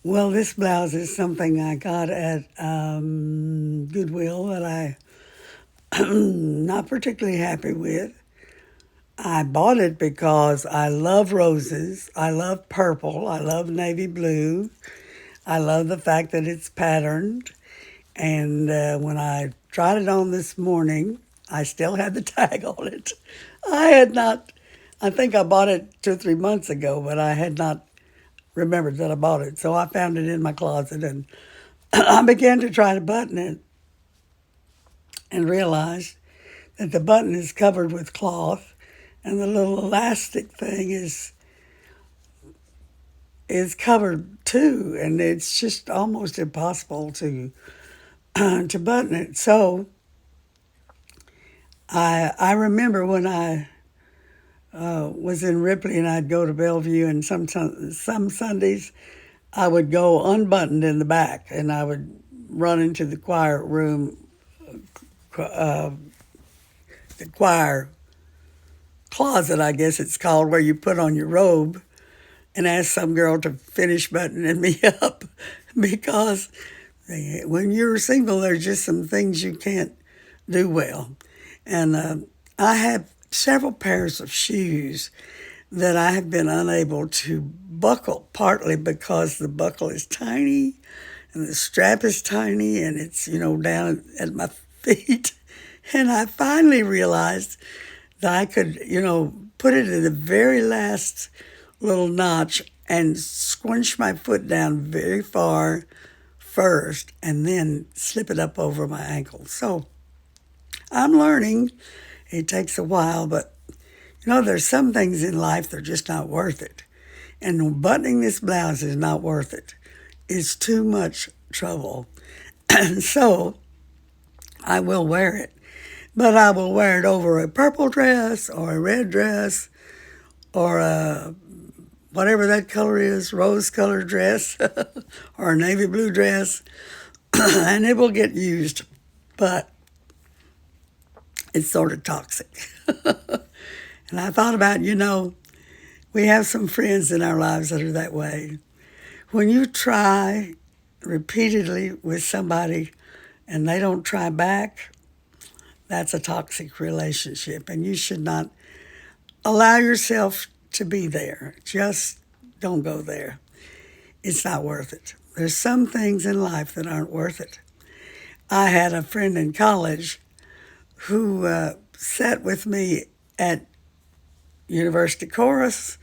Well, this blouse is something I got at Goodwill that I'm not particularly happy with. I bought it because I love roses, I love purple, I love navy blue, I love the fact that it's patterned. And when I tried it on this morning, I still had the tag on it. I had not, I think I bought it 2 or 3 months ago, but I had not remembered that I bought it. So I found it in my closet and I began to try to button it and realized that the button is covered with cloth and the little elastic thing is covered too, and it's just almost impossible to button it. So I remember when I was in Ripley and I'd go to Bellevue, and some Sundays I would go unbuttoned in the back and I would run into the choir room, uh, the choir closet, I guess it's called, where you put on your robe, and ask some girl to finish buttoning me up because when you're single, there's just some things you can't do well. And I have several pairs of shoes that I have been unable to buckle, partly because the buckle is tiny and the strap is tiny and it's, down at my feet. And I finally realized that I could, put it in the very last little notch and squinch my foot down very far first and then slip it up over my ankle. So I'm learning. It takes a while, but there's some things in life that are just not worth it. And buttoning this blouse is not worth it. It's too much trouble. And so I will wear it. But I will wear it over a purple dress or a red dress or a whatever that color is, rose-colored dress or a navy blue dress, and it will get used, but it's sort of toxic. And I thought about, we have some friends in our lives that are that way. When you try repeatedly with somebody and they don't try back, that's a toxic relationship, and you should not allow yourself to be there. Just don't go there. It's not worth it. There's some things in life that aren't worth it. I had a friend in college who sat with me at University Chorus,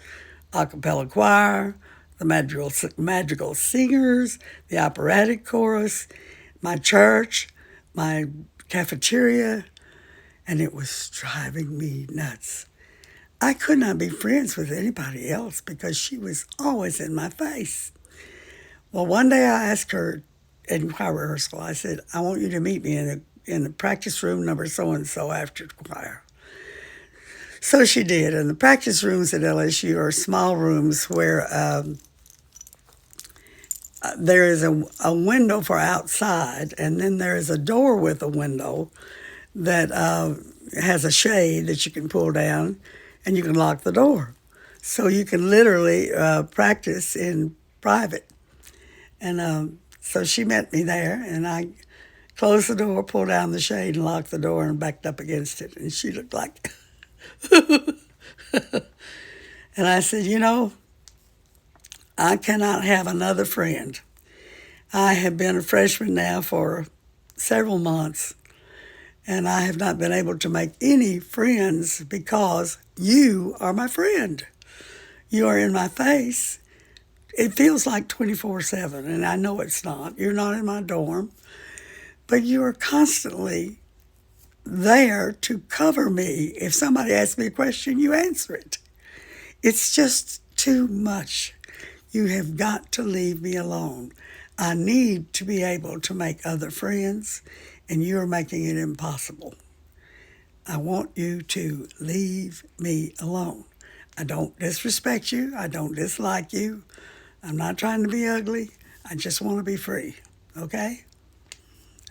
a cappella choir, the madrigal singers, the operatic chorus, my church, my cafeteria, and it was driving me nuts. I could not be friends with anybody else because she was always in my face. Well, one day I asked her in choir rehearsal, I said, I want you to meet me in the practice room number so-and-so after choir. So she did, and the practice rooms at LSU are small rooms where there is a window for outside, and then there is a door with a window that has a shade that you can pull down, and you can lock the door. So you can literally practice in private. And so she met me there, and I closed the door, pulled down the shade, and locked the door and backed up against it. And she looked like, and I said, I cannot have another friend. I have been a freshman now for several months, and I have not been able to make any friends because you are my friend. You are in my face. It feels like 24/7, and I know it's not. You're not in my dorm, but you are constantly there to cover me. If somebody asks me a question, you answer it. It's just too much. You have got to leave me alone. I need to be able to make other friends, and you're making it impossible. I want you to leave me alone. I don't disrespect you. I don't dislike you. I'm not trying to be ugly. I just want to be free. Okay?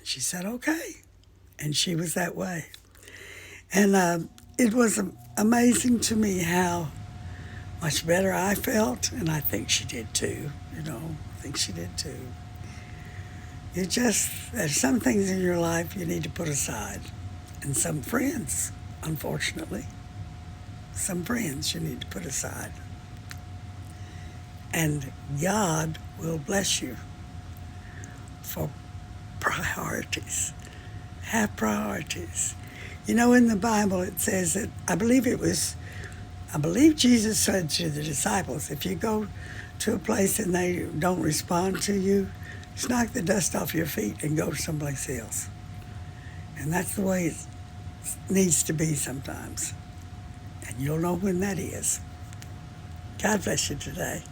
She said, okay. And she was that way. And it was amazing to me how much better I felt, and I think she did too. I think she did too. There's some things in your life you need to put aside, and some friends, unfortunately, some friends you need to put aside. And God will bless you for priorities. Have priorities. In the Bible it says that, I believe Jesus said to the disciples, if you go to a place and they don't respond to you, just knock the dust off your feet and go someplace else. And that's the way it needs to be sometimes. And you'll know when that is. God bless you today.